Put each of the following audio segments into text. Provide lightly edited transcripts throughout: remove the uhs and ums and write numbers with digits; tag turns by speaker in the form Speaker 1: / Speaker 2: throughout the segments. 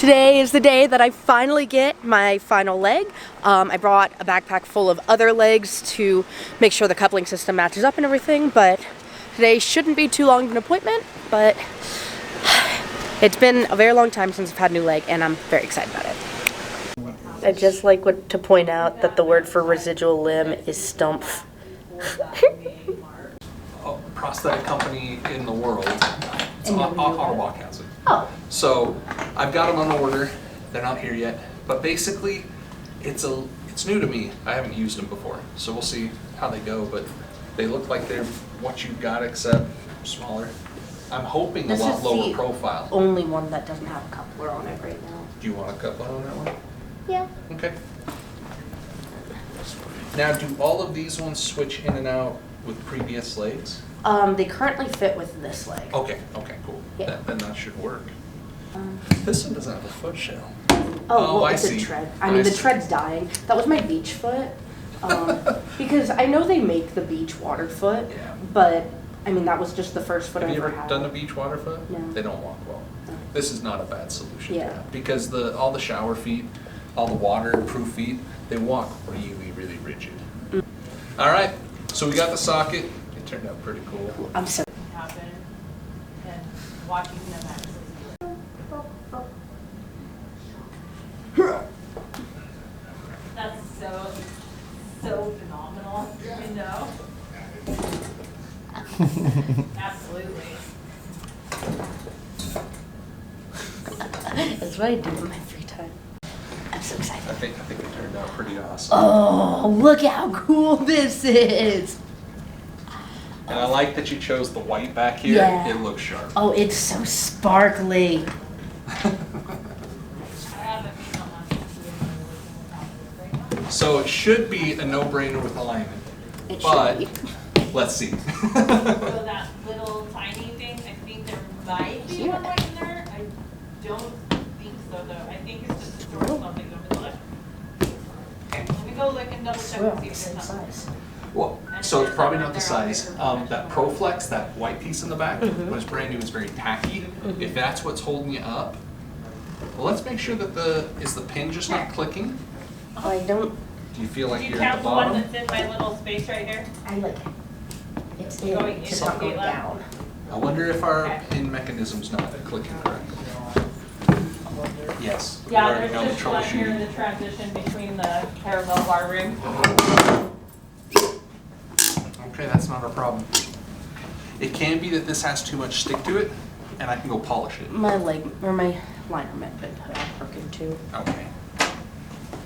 Speaker 1: Today is the day that I finally get my final leg. I brought a backpack full of other legs to make sure the coupling system matches up and everything, but today shouldn't be too long of an appointment, but it's been a very long time since I've had a new leg and I'm very excited about it. I'd just like to point out that the word for residual limb is stumpf.
Speaker 2: Prosthetic company in the world. It's Ottawa has it.
Speaker 1: Oh.
Speaker 2: So I've got them on order. They're not here yet, but basically it's new to me. I haven't used them before, so we'll see how they go. But they look like they're what you've got, except smaller. I'm hoping a lot lower profile.
Speaker 1: Only one that doesn't have a coupler on it right now.
Speaker 2: Do you want a coupler on that one?
Speaker 1: Yeah.
Speaker 2: Okay. Now, do all of these ones switch in and out with previous legs?
Speaker 1: They currently fit with this leg.
Speaker 2: Okay, cool.
Speaker 1: Yeah.
Speaker 2: Then that should work. This one doesn't have a foot shell.
Speaker 1: Oh, well,
Speaker 2: I
Speaker 1: it's
Speaker 2: see.
Speaker 1: a tread. I mean, the tread's dying. That was my beach foot. Because I know they make the beach water foot,
Speaker 2: Yeah.
Speaker 1: but I mean, that was just the first foot
Speaker 2: Have
Speaker 1: I
Speaker 2: you
Speaker 1: ever
Speaker 2: ever
Speaker 1: had.
Speaker 2: done the beach water foot?
Speaker 1: No.
Speaker 2: They don't walk well.
Speaker 1: No.
Speaker 2: This is not a bad solution.
Speaker 1: Yeah.
Speaker 2: Because all the shower feet, all the waterproof feet, they walk really, really rigid.
Speaker 1: Mm.
Speaker 2: All right, so we got the socket. It turned out pretty cool.
Speaker 1: I'm so.
Speaker 3: Happen and watching them actually. That's so phenomenal, you know? Absolutely.
Speaker 1: That's what I do in my free time. I'm so excited.
Speaker 2: I think it turned out pretty awesome.
Speaker 1: Oh, look how cool this is.
Speaker 2: And I like that you chose the white back here.
Speaker 1: Yeah.
Speaker 2: It looks sharp.
Speaker 1: Oh, it's so sparkly.
Speaker 3: I haven't been on my
Speaker 2: So it should be a no-brainer with alignment,
Speaker 1: It
Speaker 2: but
Speaker 1: should
Speaker 2: let's see.
Speaker 3: So that little tiny thing, I think there might be one right in there. I don't think so though. I think it's just a store or something over there. Let me go look and double check and see if
Speaker 1: same
Speaker 3: there's something.
Speaker 1: size.
Speaker 2: Well, so it's probably not the size. That ProFlex, that white piece in the back, when it's brand new, is very tacky. If that's what's holding you up, well, let's make sure that is the pin just not clicking?
Speaker 1: I don't.
Speaker 2: Do you feel like
Speaker 3: Do you
Speaker 2: you're at
Speaker 3: count
Speaker 2: the
Speaker 3: the one
Speaker 2: bottom?
Speaker 3: that's in my little space right here?
Speaker 1: I like it. It's in.
Speaker 3: Going
Speaker 1: It's
Speaker 3: in
Speaker 1: not going
Speaker 3: daylight?
Speaker 1: down.
Speaker 2: I wonder if our
Speaker 3: Okay.
Speaker 2: pin mechanism's not clicking correctly. Yes. we
Speaker 3: Yeah,
Speaker 2: already know
Speaker 3: there's
Speaker 2: the
Speaker 3: just one here in
Speaker 2: troubleshooting.
Speaker 3: the transition between the parallel bar ring.
Speaker 2: Okay, that's not our problem. It can be that this has too much stick to it, and I can go polish it.
Speaker 1: My leg or my liner might have been broken too.
Speaker 2: Okay.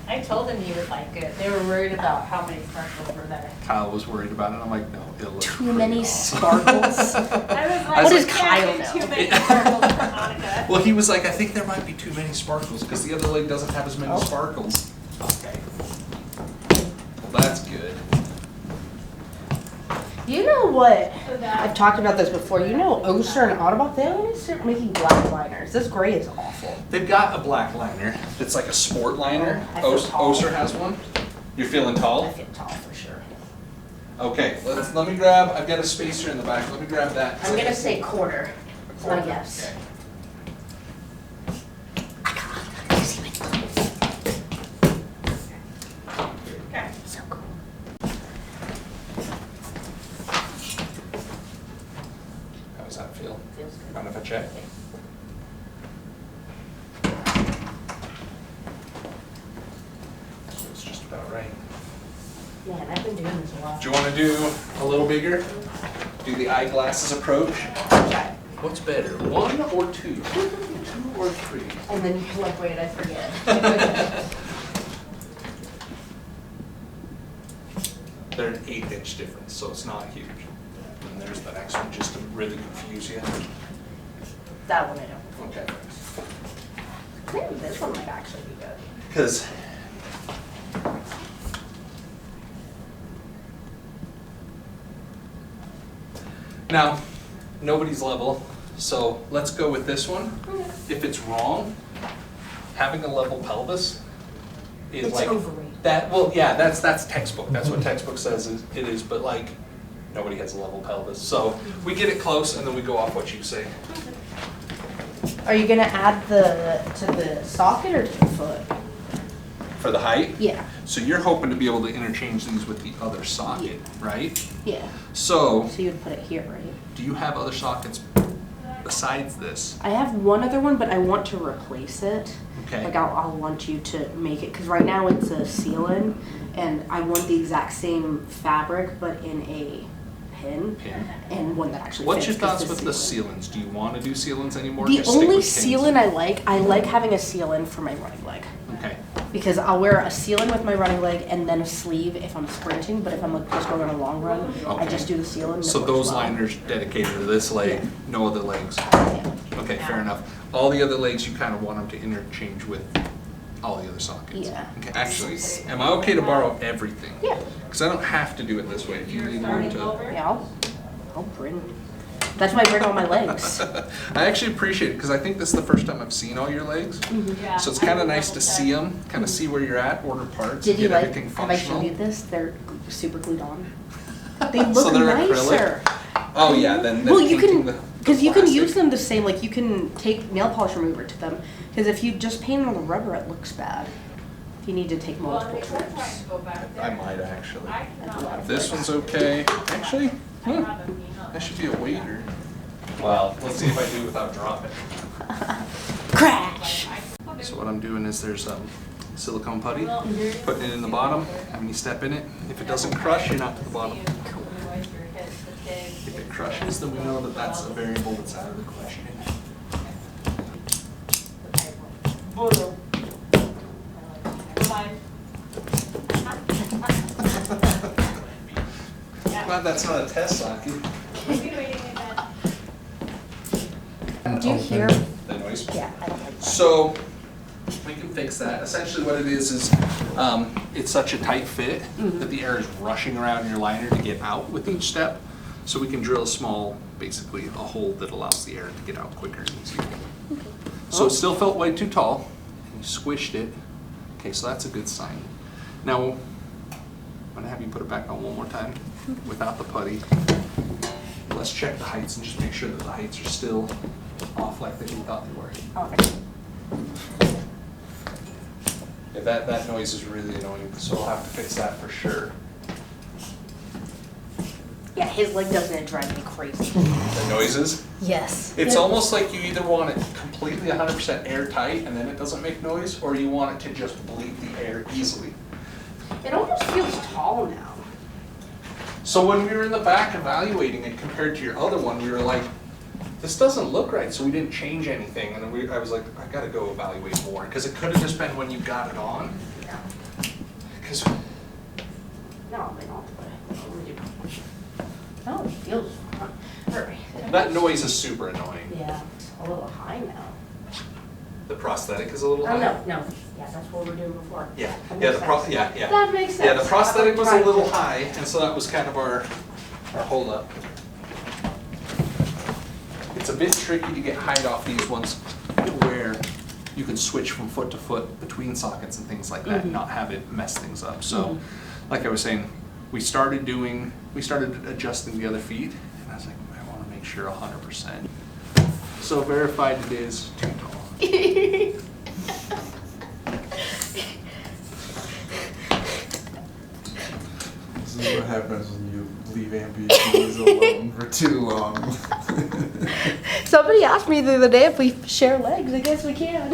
Speaker 3: I told him he would like it. They were worried about how many sparkles were there.
Speaker 2: Kyle was worried about it. I'm like, no, it'll look
Speaker 1: Too
Speaker 2: pretty
Speaker 1: many
Speaker 2: awesome.
Speaker 1: sparkles.
Speaker 3: I was like,
Speaker 1: What does
Speaker 3: "You
Speaker 1: Kyle
Speaker 3: can't do
Speaker 1: know?"
Speaker 3: Too many sparkles for Hanukkah.
Speaker 2: Well, he was like, I think there might be too many sparkles because the other leg doesn't have as many
Speaker 1: Oh.
Speaker 2: sparkles. Okay. Well, that's good.
Speaker 1: You know what?
Speaker 3: So that-
Speaker 1: I've talked about this before. You know, Oster and Audubon, they only start making black liners. This gray is awful.
Speaker 2: They've got a black liner that's like a sport liner.
Speaker 1: I feel tall.
Speaker 2: Oster has one. You're feeling
Speaker 1: I
Speaker 2: tall?
Speaker 1: feel tall for sure.
Speaker 2: Okay, let me grab, I've got a spacer in the back. Let me grab that.
Speaker 1: I'm gonna say quarter. That's my guess.
Speaker 2: Okay.
Speaker 3: Okay.
Speaker 1: So cool.
Speaker 2: How does that feel?
Speaker 1: Feels good.
Speaker 2: Mind if I check? So it's just about right.
Speaker 1: Man, I've been doing this a lot.
Speaker 2: Do you want to do a little bigger? Do the eyeglasses approach?
Speaker 1: Okay.
Speaker 2: What's better, 1 or 2? 2 or 3?
Speaker 1: And then you're like, wait, I forget.
Speaker 2: They're an 1/8 difference, so it's not huge. And there's the next one, just to really confuse you.
Speaker 1: That one I don't.
Speaker 2: Okay.
Speaker 1: Maybe this one might actually be good.
Speaker 2: Because now, nobody's level, so let's go with this one. If it's wrong, having a level pelvis is
Speaker 1: It's
Speaker 2: like
Speaker 1: overrated.
Speaker 2: that. Well, yeah, that's textbook. That's what textbook says it is. But like, nobody has a level pelvis, so we get it close, and then we go off what you say.
Speaker 1: Are you gonna add to the socket or to the foot?
Speaker 2: For the height?
Speaker 1: Yeah.
Speaker 2: So you're hoping to be able to interchange these with the other socket, right?
Speaker 1: Yeah.
Speaker 2: So,
Speaker 1: So you'd put it here, right?
Speaker 2: do you have other sockets besides this?
Speaker 1: I have one other one, but I want to replace it.
Speaker 2: Okay.
Speaker 1: Like I'll want you to make it, because right now it's a seal-in, and I want the exact same fabric, but in a pin. And one that actually
Speaker 2: What's
Speaker 1: fits.
Speaker 2: your thoughts with the seal-ins? Do you want to do seal-ins anymore?
Speaker 1: The
Speaker 2: Just stick
Speaker 1: only
Speaker 2: with pins?
Speaker 1: seal-in I like having a seal-in for my running leg.
Speaker 2: Okay.
Speaker 1: Because I'll wear a seal-in with my running leg and then a sleeve if I'm sprinting, but if I'm like just going on a long run, I
Speaker 2: Okay.
Speaker 1: just do the seal-in.
Speaker 2: So those liners dedicated to this leg,
Speaker 1: Yeah.
Speaker 2: no other legs.
Speaker 1: Yeah.
Speaker 2: Okay, fair enough. All the other legs, you kind of want them to interchange with all the other sockets.
Speaker 1: Yeah.
Speaker 2: Okay. Actually, am I okay to borrow everything?
Speaker 1: Yeah.
Speaker 2: Because I don't have to do it this way. If you need one to.
Speaker 1: Yeah, I'll bring. That's why I bring all my legs.
Speaker 2: I actually appreciate it because I think this is the first time I've seen all your legs. So it's kind of nice to see them, kind of see where you're at, order parts,
Speaker 1: Did you
Speaker 2: get
Speaker 1: like?
Speaker 2: everything
Speaker 1: Have I
Speaker 2: functional.
Speaker 1: showed you this? They're super glued on. They look
Speaker 2: So they're
Speaker 1: nicer.
Speaker 2: acrylic? Oh yeah, then
Speaker 1: Well, you
Speaker 2: painting
Speaker 1: can,
Speaker 2: the
Speaker 1: because you can use
Speaker 2: plastic.
Speaker 1: them the same. Like you can take nail polish remover to them. Because if you just paint it on the rubber, it looks bad. You need to take
Speaker 3: Well,
Speaker 1: multiple
Speaker 3: if we're
Speaker 1: trips.
Speaker 3: trying to go back there.
Speaker 2: I might actually.
Speaker 3: I cannot.
Speaker 2: This one's okay. Actually,
Speaker 3: I have a meal.
Speaker 2: that should be a waiter. Well, let's see if I do without dropping.
Speaker 1: Crash.
Speaker 2: So what I'm doing is there's silicone putty, putting it in the bottom, having you step in it. If it doesn't crush, you're not to the bottom. If it crushes, then we know that that's a variable that's out of the question. Glad that's not a test socket.
Speaker 1: Do you hear?
Speaker 2: The noise.
Speaker 1: Yeah, I don't like that.
Speaker 2: So we can fix that. Essentially what it is it's such a tight fit that the air is rushing around your liner to get out with each step. So we can drill a small, basically a hole that allows the air to get out quicker and easier. So it still felt way too tall, and you squished it. Okay, so that's a good sign. Now, I'm gonna have you put it back on one more time without the putty. Let's check the heights and just make sure that the heights are still off like we thought they were.
Speaker 1: Okay.
Speaker 2: Yeah, that noise is really annoying, so we'll have to fix that for sure.
Speaker 1: Yeah, his leg doesn't it drive me crazy.
Speaker 2: The noises?
Speaker 1: Yes.
Speaker 2: It's almost like you either want it completely 100% airtight and then it doesn't make noise, or you want it to just bleed the air easily.
Speaker 1: It almost feels tall now.
Speaker 2: So when we were in the back evaluating it compared to your other one, we were like, this doesn't look right, so we didn't change anything. And then I was like, I gotta go evaluate more, because it could have just been when you got it on.
Speaker 1: Yeah.
Speaker 2: Because
Speaker 1: No, they don't. No, it feels fun. Alright.
Speaker 2: that noise is super annoying.
Speaker 1: Yeah, it's a little high now.
Speaker 2: The prosthetic is a little
Speaker 1: Oh,
Speaker 2: high.
Speaker 1: no. Yeah, that's what we were doing before.
Speaker 2: Yeah,
Speaker 1: That
Speaker 2: yeah,
Speaker 1: makes sense.
Speaker 2: yeah.
Speaker 1: That makes sense.
Speaker 2: Yeah, the prosthetic was a
Speaker 1: Right.
Speaker 2: little high, and so that was kind of our hold up. It's a bit tricky to get height off these ones where you can switch from foot to foot between sockets and things like that, and not have it mess things up. So, like I was saying, we started adjusting the other feet, and I was like, I want to make sure 100%. So verified it is too tall.
Speaker 4: This is what happens when you leave amputees alone for too long.
Speaker 1: Somebody asked me the other day if we share legs. I guess we can.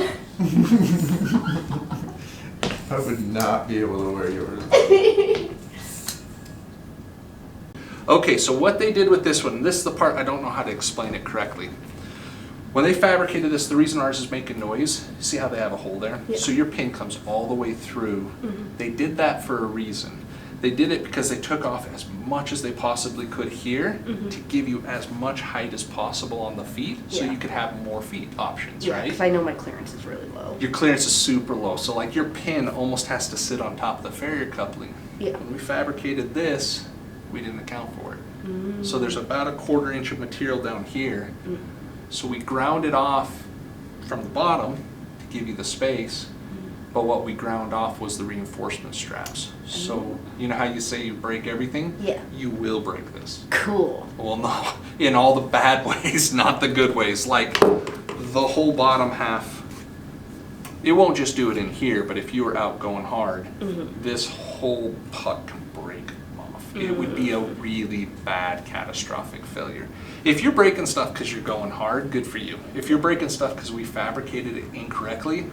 Speaker 4: I would not be able to wear yours.
Speaker 2: Okay, so what they did with this one, this is the part I don't know how to explain it correctly. When they fabricated this, the reason ours is making noise, see how they have a hole there?
Speaker 1: Yeah.
Speaker 2: So your pin comes all the way through. They did that for a reason. They did it because they took off as much as they possibly could here to give you as much height as possible on the feet, so
Speaker 1: Yeah.
Speaker 2: you could have more feet options,
Speaker 1: Yeah,
Speaker 2: right?
Speaker 1: because I know my clearance is really low.
Speaker 2: Your clearance is super low, so like your pin almost has to sit on top of the farrier coupling.
Speaker 1: Yeah.
Speaker 2: When we fabricated this, we didn't account for it. So there's about a 1/4 inch of material down here. So we ground it off from the bottom to give you the space, but what we ground off was the reinforcement straps. So you know how you say you break everything?
Speaker 1: Yeah.
Speaker 2: You will break this.
Speaker 1: Cool.
Speaker 2: Well, no, in all the bad ways, not the good ways. Like the whole bottom half, it won't just do it in here, but if you were out going hard, this whole puck can break off. It would be a really bad catastrophic failure. If you're breaking stuff because you're going hard, good for you. If you're breaking stuff because we fabricated it incorrectly,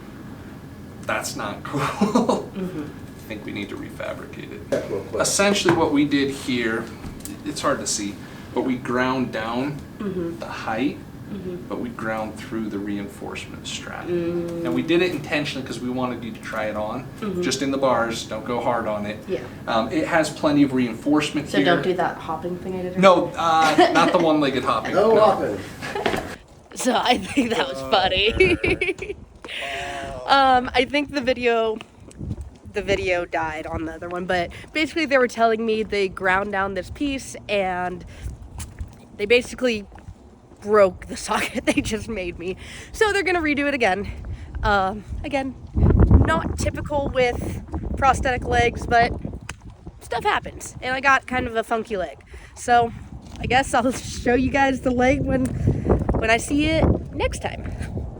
Speaker 2: that's not cool. I think we need to refabricate it. Essentially what we did here, it's hard to see, but we ground down the height, but we ground through the reinforcement strap. And we did it intentionally because we wanted you to try it on, just in the bars, don't go hard on it.
Speaker 1: Yeah.
Speaker 2: It has plenty of reinforcement
Speaker 1: So
Speaker 2: here.
Speaker 1: don't do that hopping thing I did.
Speaker 2: No, not the one-legged hopping.
Speaker 5: No
Speaker 2: no.
Speaker 5: hopping.
Speaker 1: So I think that was funny. I think the video died on the other one, but basically they were telling me they ground down this piece and they basically broke the socket they just made me. So they're gonna redo it again. Again, not typical with prosthetic legs, but stuff happens. And I got kind of a funky leg. So I guess I'll show you guys the leg when I see it next time.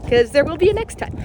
Speaker 1: Because there will be a next time.